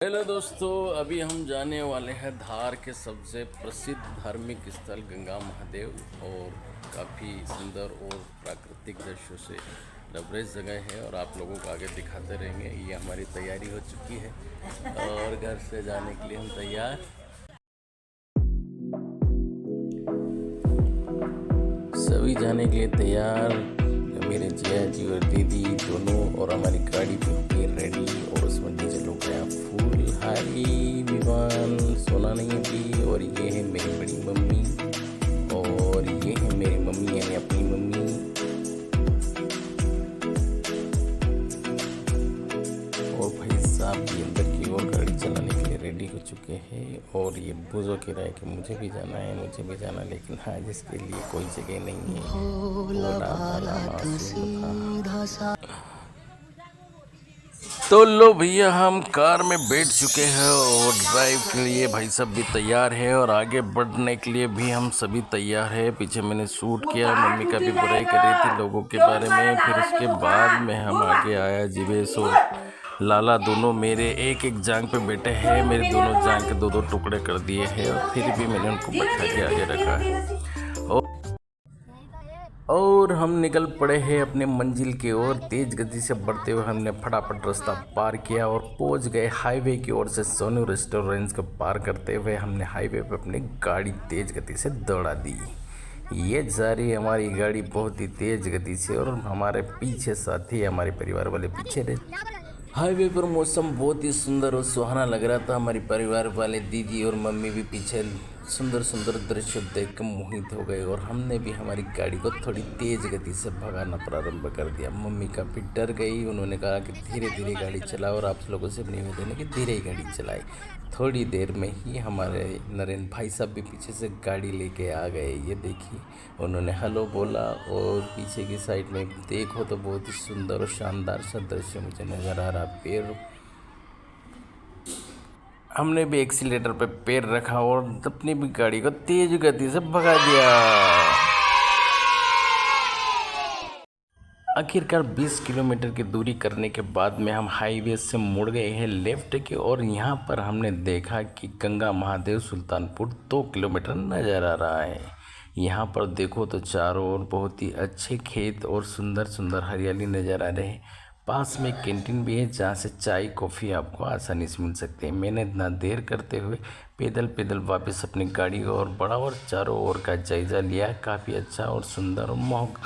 Hello दोस्तों, अभी हम जाने वाले हैं धार के सबसे प्रसिद्ध धार्मिक स्थल गंगा महादेव। और काफ़ी सुंदर और प्राकृतिक दृश्यों से लबरेज जगह है और आप लोगों को आगे दिखाते रहेंगे। ये हमारी तैयारी हो चुकी है और घर से जाने के लिए हम तैयार, सभी जाने के लिए तैयार। मेरे जिया जी और दीदी दोनों, और हमारी गाड़ी भी रेडी और उसमें डीजे लोग गया फुल। हाय विवान, सोना नहीं अभी। और ये है मेरी बड़ी मम्मी और ये है मेरी मम्मी यानी अपनी मम्मी। और भाई साहब भी अंदर की ओर गाड़ी चलाने के लिए रेडी हो चुके हैं। और ये बुजो कह रहा है कि मुझे भी जाना है, मुझे भी जाना, लेकिन आज इसके लिए कोई जगह नहीं है। भोला भाला मासूम था। तो लो भैया, हम कार में बैठ चुके हैं और ड्राइव के लिए भाई सब भी तैयार है और आगे बढ़ने के लिए भी हम सभी तैयार है। पीछे मैंने शूट किया, मम्मी का भी बुराई कर रही थी लोगों के बारे में। फिर उसके बाद में हम आगे आया। जीवेश और लाला दोनों मेरे एक एक जांग पे बैठे हैं। मेरे दोनों जांग के दो दो टुकड़े कर दिए हैं और फिर भी मैंने उनको बैठा के आगे रखा है। और हम निकल पड़े हैं अपने मंजिल की ओर। तेज गति से बढ़ते हुए हमने फटाफट रास्ता पार किया और पहुंच गए हाईवे की ओर से। सोनू रेस्टोरेंट को पार करते हुए हमने हाईवे पर अपनी गाड़ी तेज गति से दौड़ा दी। ये जा रही हमारी गाड़ी बहुत ही तेज गति से और हमारे पीछे साथी हमारे परिवार वाले पीछे रहे। हाईवे पर मौसम बहुत ही सुंदर और सुहाना लग रहा था। हमारे परिवार वाले दीदी और मम्मी भी पीछे सुंदर सुंदर दृश्य देख कर मोहित हो गए और हमने भी हमारी गाड़ी को थोड़ी तेज गति से भगाना प्रारंभ कर दिया। मम्मी काफ़ी डर गई, उन्होंने कहा कि धीरे धीरे गाड़ी चलाओ और आप लोगों से निवेदन है कि धीरे ही गाड़ी चलाए। थोड़ी देर में ही हमारे नरेंद्र भाई साहब भी पीछे से गाड़ी लेके आ गए। ये देखिए, उन्होंने हेलो बोला और पीछे की साइड में देखो तो बहुत ही सुंदर और शानदार सा दृश्य मुझे नज़र आ रहा। पैर, हमने भी एक्सीलेटर पे पैर रखा और अपनी भी गाड़ी को तेज गति से भगा दिया। आखिरकार 20 किलोमीटर की दूरी करने के बाद में हम हाईवे से मुड़ गए हैं लेफ्ट की और यहाँ पर हमने देखा कि गंगा महादेव सुल्तानपुर 2 किलोमीटर नज़र आ रहा है। यहाँ पर देखो तो चारों ओर बहुत ही अच्छे खेत और सुंदर सुंदर हरियाली नज़र आ रहे हैं। पास में कैंटीन भी है जहाँ से चाय कॉफ़ी आपको आसानी से मिल सकती है। मैंने इतना देर करते हुए पैदल पैदल वापस अपनी गाड़ी और बढ़ा और चारों ओर का जायज़ा लिया। काफ़ी अच्छा और सुंदर और मोहक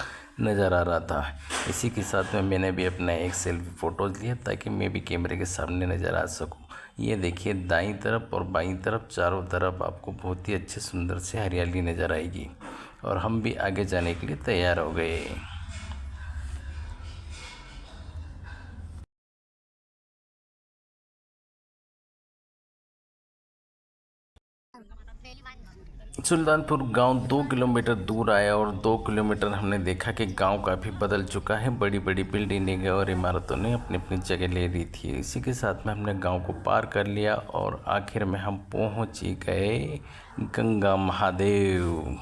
नज़र आ रहा था। इसी के साथ में मैंने भी अपना एक सेल्फी फ़ोटोज़ लिया ताकि मैं भी कैमरे के सामने नज़र आ सकूं। ये देखिए, दाईं तरफ और बाईं तरफ चारों तरफ आपको बहुत ही अच्छे सुंदर से हरियाली नज़र आएगी और हम भी आगे जाने के लिए तैयार हो गए। सुल्तानपुर गांव 2 किलोमीटर दूर आया और 2 किलोमीटर हमने देखा कि गांव काफ़ी बदल चुका है। बड़ी बड़ी बिल्डिंगें और इमारतों ने अपनी अपनी जगह ले ली थी। इसी के साथ में हमने गांव को पार कर लिया और आखिर में हम पहुंच ही गए गंगा महादेव।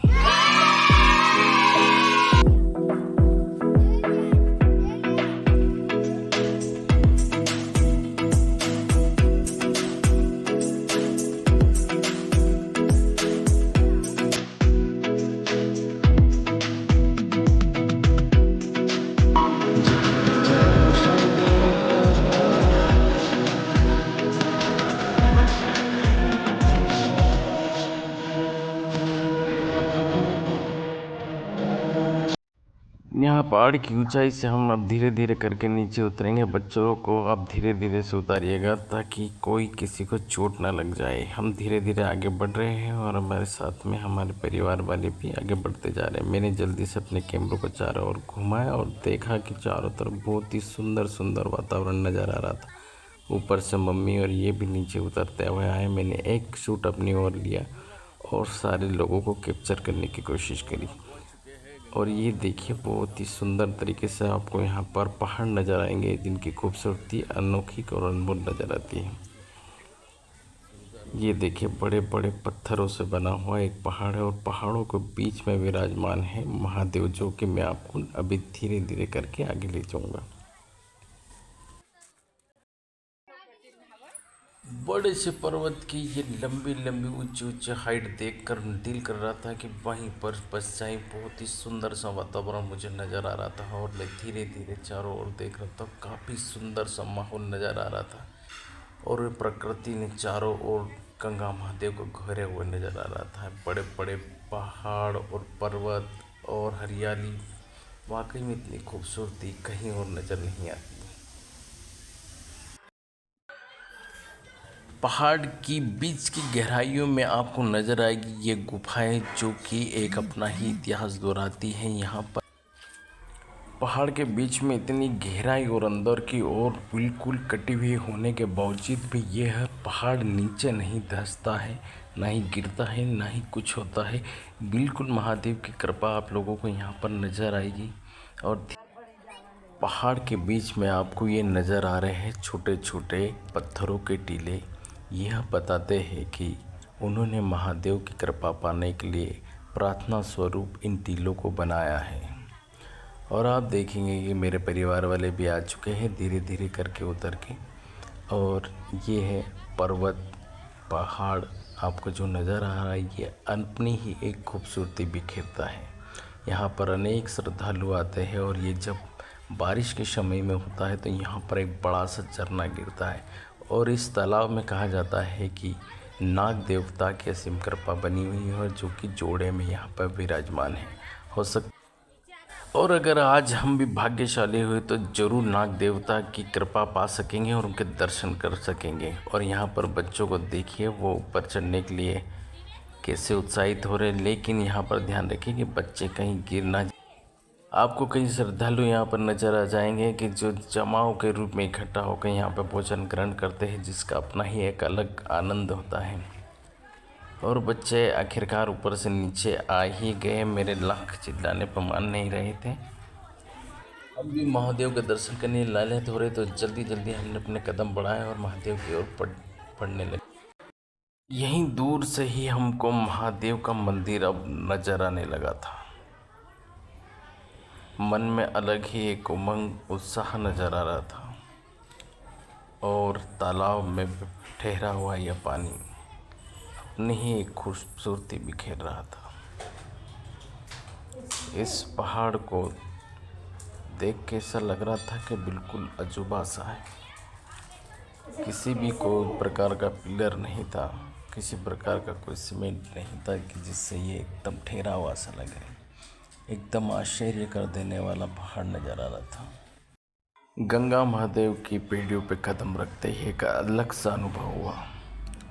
यहाँ पहाड़ की ऊंचाई से हम अब धीरे धीरे करके नीचे उतरेंगे। बच्चों को अब धीरे धीरे से उतारिएगा ताकि कोई किसी को चोट ना लग जाए। हम धीरे धीरे आगे बढ़ रहे हैं और हमारे साथ में हमारे परिवार वाले भी आगे बढ़ते जा रहे हैं। मैंने जल्दी से अपने कैमरों को चारों ओर घुमाया और देखा कि चारों तरफ बहुत ही सुंदर सुंदर वातावरण नज़र आ रहा था। ऊपर से मम्मी और ये भी नीचे उतरते हुए आए। मैंने एक शूट अपनी ओर लिया और सारे लोगों को कैप्चर करने की कोशिश करी। और ये देखिए, बहुत ही सुंदर तरीके से आपको यहाँ पर पहाड़ नज़र आएंगे जिनकी खूबसूरती अनोखी और अनमोल नज़र आती है। ये देखिए, बड़े बड़े पत्थरों से बना हुआ एक पहाड़ है और पहाड़ों के बीच में विराजमान है महादेव, जो कि मैं आपको अभी धीरे धीरे करके आगे ले जाऊँगा। बड़े से पर्वत की ये लंबी लंबी ऊंची ऊंची हाइट देखकर दिल कर रहा था कि वहीं पर बस जाए। बहुत ही सुंदर सा वातावरण मुझे नज़र आ रहा था और मैं धीरे धीरे चारों ओर देख रहा था। काफ़ी सुंदर सा माहौल नज़र आ रहा था और प्रकृति ने चारों ओर गंगा महादेव को घेरे हुए नज़र आ रहा था। बड़े बड़े पहाड़ और पर्वत और हरियाली, वाकई में इतनी खूबसूरती कहीं और नज़र नहीं आती। पहाड़ की बीच की गहराइयों में आपको नज़र आएगी ये गुफाएं, जो कि एक अपना ही इतिहास दोहराती हैं। यहाँ पर पहाड़ के बीच में इतनी गहराई और अंदर की ओर बिल्कुल कटी हुई होने के बावजूद भी यह पहाड़ नीचे नहीं धंसता है, ना ही गिरता है, ना ही कुछ होता है। बिल्कुल महादेव की कृपा आप लोगों को यहाँ पर नज़र आएगी। और पहाड़ के बीच में आपको ये नज़र आ रहे हैं छोटे छोटे पत्थरों के टीले। यह बताते हैं कि उन्होंने महादेव की कृपा पाने के लिए प्रार्थना स्वरूप इन टीलों को बनाया है। और आप देखेंगे कि मेरे परिवार वाले भी आ चुके हैं धीरे धीरे करके उतर के। और ये है पर्वत, पहाड़ आपको जो नज़र आ रहा है ये अपनी ही एक खूबसूरती बिखेरता है। यहाँ पर अनेक श्रद्धालु आते हैं और ये जब बारिश के समय में होता है तो यहाँ पर एक बड़ा सा झरना गिरता है। और इस तालाब में कहा जाता है कि नाग देवता की असीम कृपा बनी हुई है और जो कि जोड़े में यहाँ पर विराजमान है। हो सकता और अगर आज हम भी भाग्यशाली हुए तो ज़रूर नाग देवता की कृपा पा सकेंगे और उनके दर्शन कर सकेंगे। और यहाँ पर बच्चों को देखिए, वो ऊपर चढ़ने के लिए कैसे उत्साहित हो रहे हैं। लेकिन यहाँ पर ध्यान रखिए कि बच्चे कहीं गिर ना। आपको कई श्रद्धालु यहाँ पर नज़र आ जाएंगे कि जो जमाव के रूप में इकट्ठा होकर यहाँ पर भोजन ग्रहण करते हैं, जिसका अपना ही एक अलग आनंद होता है। और बच्चे आखिरकार ऊपर से नीचे आ ही गए। मेरे लाख चिल्लाने पर मान नहीं रहे थे। हम भी महादेव के दर्शन करने लालच हो रहे तो जल्दी जल्दी हमने अपने कदम बढ़ाए और महादेव की ओर पढ़ने लगे। यहीं दूर से ही हमको महादेव का मंदिर अब नजर आने लगा था। मन में अलग ही एक उमंग, उत्साह नजर आ रहा था। और तालाब में ठहरा हुआ यह पानी अपनी ही एक खूबसूरती बिखेर रहा था। इस पहाड़ को देख के ऐसा लग रहा था कि बिल्कुल अजूबा सा है। किसी भी कोई प्रकार का पिलर नहीं था, किसी प्रकार का कोई सीमेंट नहीं था कि जिससे ये एकदम ठहरा हुआ सा लगे। एकदम आश्चर्य कर देने वाला पहाड़ नज़र आ रहा था। गंगा महादेव की पीढ़ियों पे कदम रखते ही एक अलग सा अनुभव हुआ।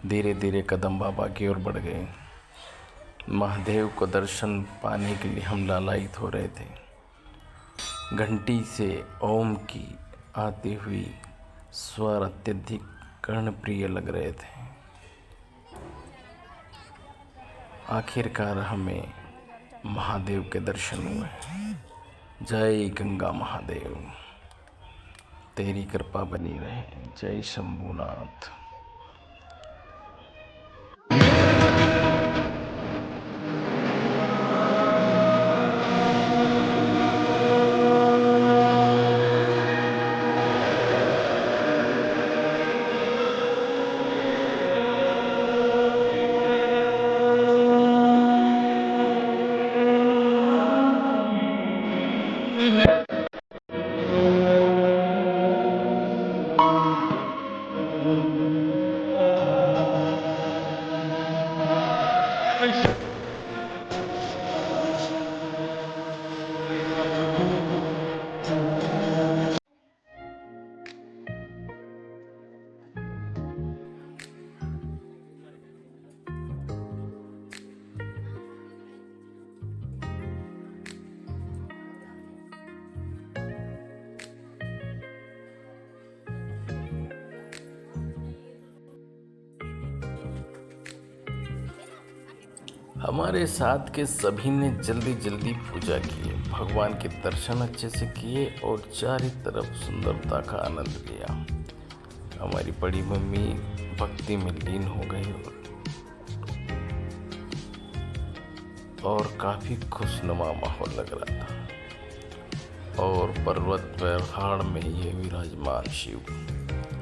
धीरे धीरे कदम बाबा की ओर बढ़ गए। महादेव को दर्शन पाने के लिए हम लालायित हो रहे थे। घंटी से ओम की आती हुई स्वर अत्यधिक कर्णप्रिय लग रहे थे। आखिरकार हमें महादेव के दर्शन हुए। जय गंगा महादेव, तेरी कृपा बनी रहे। जय शंभुनाथ। हमारे साथ के सभी ने जल्दी जल्दी पूजा की, भगवान के दर्शन अच्छे से किए और चारों तरफ सुंदरता का आनंद लिया। हमारी बड़ी मम्मी भक्ति में लीन हो गई और काफ़ी खुशनुमा माहौल लग रहा था। और पर्वत पहाड़ में ये विराजमान शिव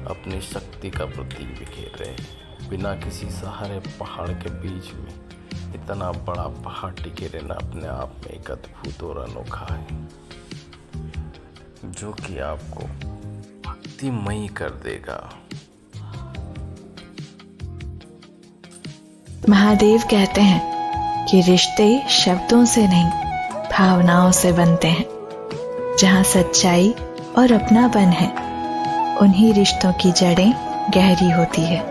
अपनी शक्ति का प्रतीक बिखेर रहे। बिना किसी सहारे पहाड़ के बीच में इतना बड़ा पहाड़ टिके रहना अपने आप में एक अद्भुत और अनोखा है, जो कि आपको भक्तिमयी कर देगा। महादेव कहते हैं कि रिश्ते शब्दों से नहीं, भावनाओं से बनते हैं। जहाँ सच्चाई और अपनापन है, उन्हीं रिश्तों की जड़ें गहरी होती है।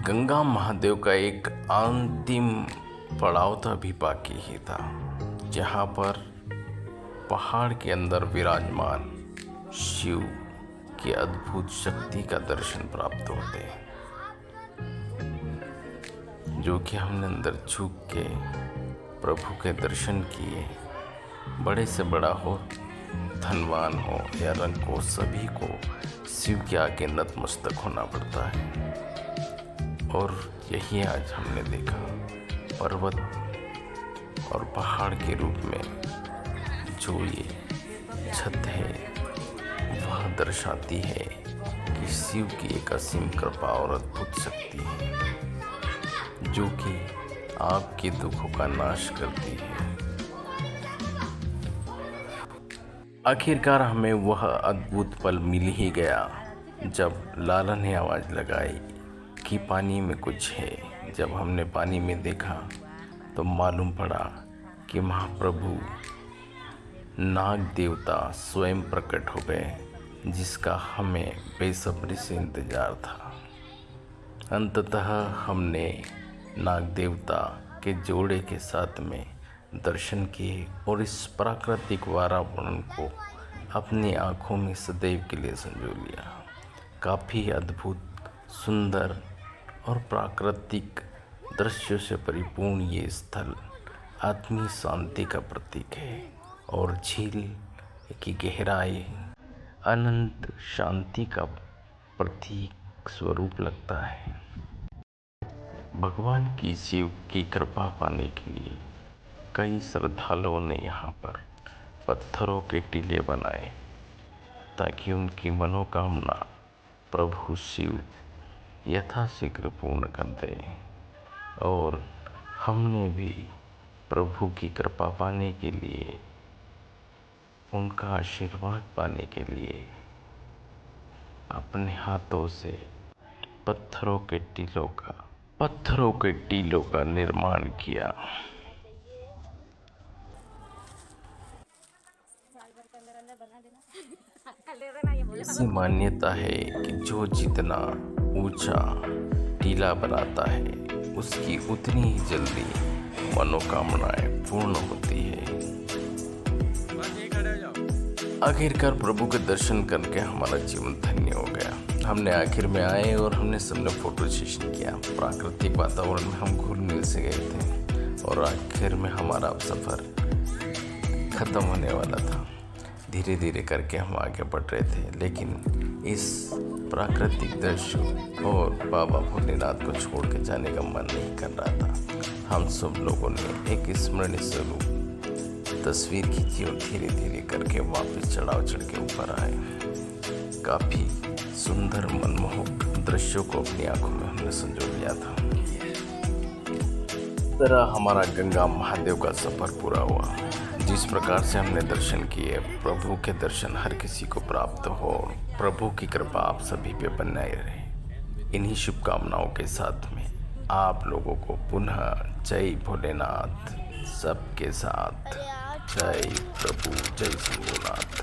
गंगा महादेव का एक अंतिम पड़ाव तो अभी बाकी ही था, जहाँ पर पहाड़ के अंदर विराजमान शिव की अद्भुत शक्ति का दर्शन प्राप्त होते हैं, जो कि हमने अंदर झुक के प्रभु के दर्शन किए। बड़े से बड़ा हो, धनवान हो या रंग हो, सभी को शिव के आगे नतमस्तक होना पड़ता है। और यही आज हमने देखा, पर्वत और पहाड़ के रूप में जो ये छत है वह दर्शाती है कि शिव की एक असीम कृपा और अद्भुत शक्ति है, जो कि आपके दुखों का नाश करती है। आखिरकार हमें वह अद्भुत पल मिल ही गया जब लाला ने आवाज़ लगाई कि पानी में कुछ है। जब हमने पानी में देखा तो मालूम पड़ा कि महाप्रभु नाग देवता स्वयं प्रकट हो गए, जिसका हमें बेसब्री से इंतजार था। अंततः हमने नाग देवता के जोड़े के साथ में दर्शन किए और इस प्राकृतिक वातावरण को अपनी आँखों में सदैव के लिए संजो लिया। काफ़ी अद्भुत, सुंदर और प्राकृतिक दृश्यों से परिपूर्ण ये स्थल आत्मीय शांति का प्रतीक है और झील की गहराई अनंत शांति का प्रतीक स्वरूप लगता है। भगवान की शिव की कृपा पाने के लिए कई श्रद्धालुओं ने यहाँ पर पत्थरों के टीले बनाए ताकि उनकी मनोकामना प्रभु शिव यथाशीघ्र पूर्ण कर दे। और हमने भी प्रभु की कृपा पाने के लिए, उनका आशीर्वाद पाने के लिए अपने हाथों से पत्थरों के टीलों का निर्माण किया। ऐसी मान्यता है कि जो जितना ऊंचा टीला बनाता है, उसकी उतनी ही जल्दी मनोकामनाएं पूर्ण होती है। आखिरकार प्रभु के दर्शन करके हमारा जीवन धन्य हो गया। हमने आखिर में आए और हमने सबने फोटो सेशन किया। प्राकृतिक वातावरण में हम घुल मिल से गए थे और आखिर में हमारा सफ़र ख़त्म होने वाला था। धीरे धीरे करके हम आगे बढ़ रहे थे, लेकिन इस प्राकृतिक दृश्य और बाबा भोलेनाथ को छोड़ के जाने का मन नहीं कर रहा था। हम सब लोगों ने एक स्मरणीय स्वरूप तस्वीर खींची और धीरे धीरे करके वापस चढ़ाव चढ़ के ऊपर आए। काफ़ी सुंदर मनमोहक दृश्यों को अपनी आंखों में हमने संजो लिया था। इस तरह हमारा गंगा महादेव का सफ़र पूरा हुआ। जिस प्रकार से हमने दर्शन किए, प्रभु के दर्शन हर किसी को प्राप्त हो, प्रभु की कृपा आप सभी पे बनाए रहे। इन्हीं शुभकामनाओं के साथ में आप लोगों को पुनः जय भोलेनाथ सबके साथ। जय प्रभु, जय शंभुनाथ।